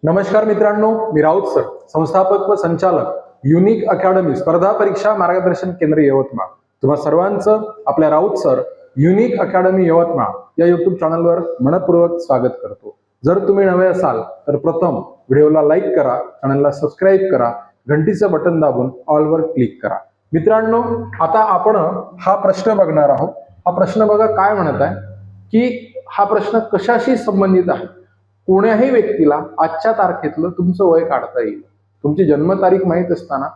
नमस्कार मित्रांनो, मी राऊत सर, संस्थापक व संचालक युनिक अकॅडमी स्पर्धा परीक्षा मार्गदर्शन केंद्र यवतमाळ. तुम्हा सर्वांचं आपल्या Raut sir unique academy Yavatmal या युट्यूब चॅनलवर मनपूर्वक स्वागत करतो. जर तुम्ही नवे असाल तर प्रथम व्हिडिओला लाईक करा, चॅनलला सबस्क्राईब करा, घंटीचं बटन दाबून ऑल वर क्लिक करा. मित्रांनो, आता आपण हा प्रश्न बघणार आहोत. हा प्रश्न बघा काय म्हणत आहे की हा प्रश्न कशाशी संबंधित आहे. कोण्याही व्यक्तीला आजच्या तारखेतलं तुमचं वय काढता येईल. तुमची जन्मतारीख माहीत असताना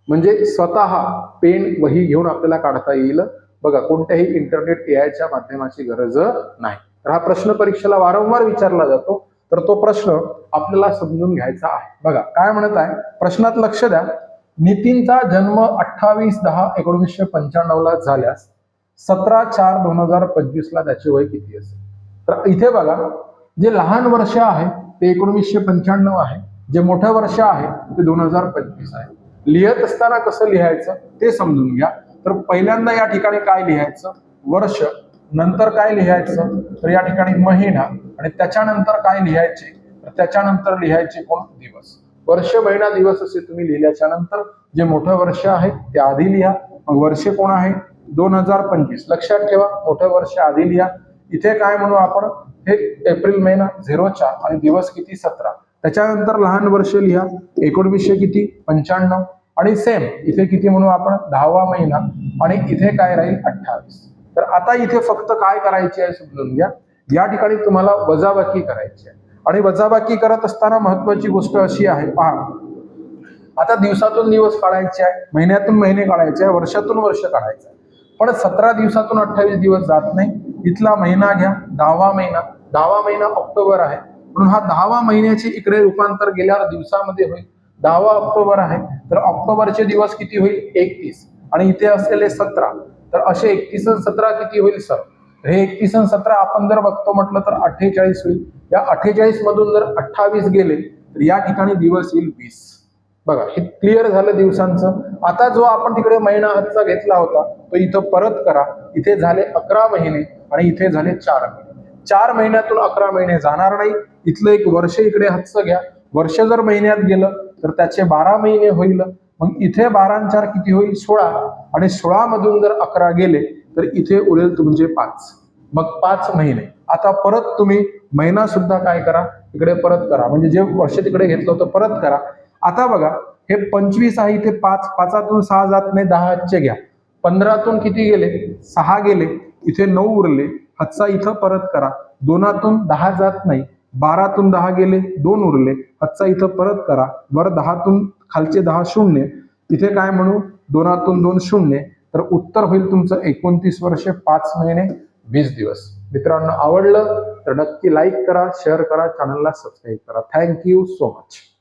म्हणजे स्वतः पेन वही घेऊन आपल्याला काढता येईल. बघा, कोणत्याही इंटरनेट एआयच्या माध्यमाची गरज नाही. तर हा प्रश्न परीक्षेला वारंवार विचारला जातो, तर तो प्रश्न आपल्याला समजून घ्यायचा आहे. बघा काय म्हणत आहे प्रश्नात, लक्ष द्या. नितीनचा जन्म 28/10/1995 ला झाल्यास 17/4/2025 ला त्याचे वय किती असेल? तर इथे बघा, जे लहान वर्ष आहे ते 1995 आहे, जे मोठं वर्ष आहे ते 2025 आहे. लिहित असताना कसं लिहायचं ते समजून घ्या. तर पहिल्यांदा या ठिकाणी काय लिहायचं? वर्ष. नंतर काय लिहायचं? तर या ठिकाणी महिना. आणि त्याच्यानंतर काय लिहायचे? तर त्याच्यानंतर लिहायचे कोण? दिवस. वर्ष, महिना, दिवस असे तुम्ही लिहिल्याच्या नंतर जे मोठं वर्ष आहे ते आधी लिहा. मग वर्ष कोण आहे? 2025. लक्षात ठेवा, मोठं वर्ष आधी लिहा. इथे काय म्हणू आपण? हे एप्रिल महिना 04 आणि दिवस किती? 17. त्याच्यानंतर लहान वर्ष लिहा, 1900 किती? 95. आणि सेम इथे किती म्हणू आपण? 10वा महिना. आणि इथे काय राहील? 28. तर आता इथे फक्त काय करायचे आहे समजून घ्या. या ठिकाणी तुम्हाला वजाबाकी करायची आहे. आणि वजाबाकी करत असताना महत्वाची गोष्ट अशी आहे, पहा, आता दिवसातून दिवस काढायचे आहे, महिन्यातून महिने काढायचे आहे, वर्षातून वर्ष काढायचं आहे. पण 17 दिवसातून 28 दिवस जात नाही. इथला महिना घ्या, 10वा महिना. 10वा महिना ऑक्टोबर आहे, म्हणून हा 10वा महिन्याचे इकडे रूपांतर गेल्यावर दिवसामध्ये होईल. 10वा ऑक्टोबर आहे, तर ऑक्टोबरचे दिवस किती होईल? 31. आणि इथे असलेले 17, तर असे 31 आणि 17 किती होईल सर? हे 31 आणि 17 आपण जर बघतो म्हटलं तर 48 होईल. या 48 मधून जर 28 गेले तर या ठिकाणी दिवस येईल 20. बघा, हे क्लिअर झालं दिवसांचं. आता जो आपण तिकडे महिना हातचा घेतला होता तो इथं परत करा. इथे झाले 11 महिने आणि इथे झाले 4 महिने. 4 महिन्यातून 11 महिने जाणार नाही. इथलं एक वर्ष इकडे हातचं घ्या. वर्ष जर महिन्यात गेलं तर त्याचे 12 महिने होईल. मग इथे 12 आणि 4 किती होईल? 16. आणि 16 मधून जर 11 गेले तर इथे उरेल तुमचे 5. मग 5 महिने. आता परत तुम्ही महिना सुद्धा काय करा? इकडे परत करा. म्हणजे जे वर्ष तिकडे घेतलं होतं परत करा. आता बघा, हे 25 आहे, इथे 5. 5तून 6 जात नाही, 10 हातचे घ्या. 15तून किती गेले? 6 गेले. इथे 9 उरले. हातचा इथं परत करा. 2तून 10 जात नाही. 12तून 10 गेले, 2 उरले. हातचा इथं परत करा. वर 10तून खालचे 10 शून्य. इथे काय म्हणू? 2तून 2 शून्य. तर उत्तर होईल तुमचं 29 वर्ष 5 महिने 20 दिवस. मित्रांनो, आवडलं तर नक्की लाईक करा, शेअर करा, चॅनलला सबस्क्राईब करा. Thank you so much.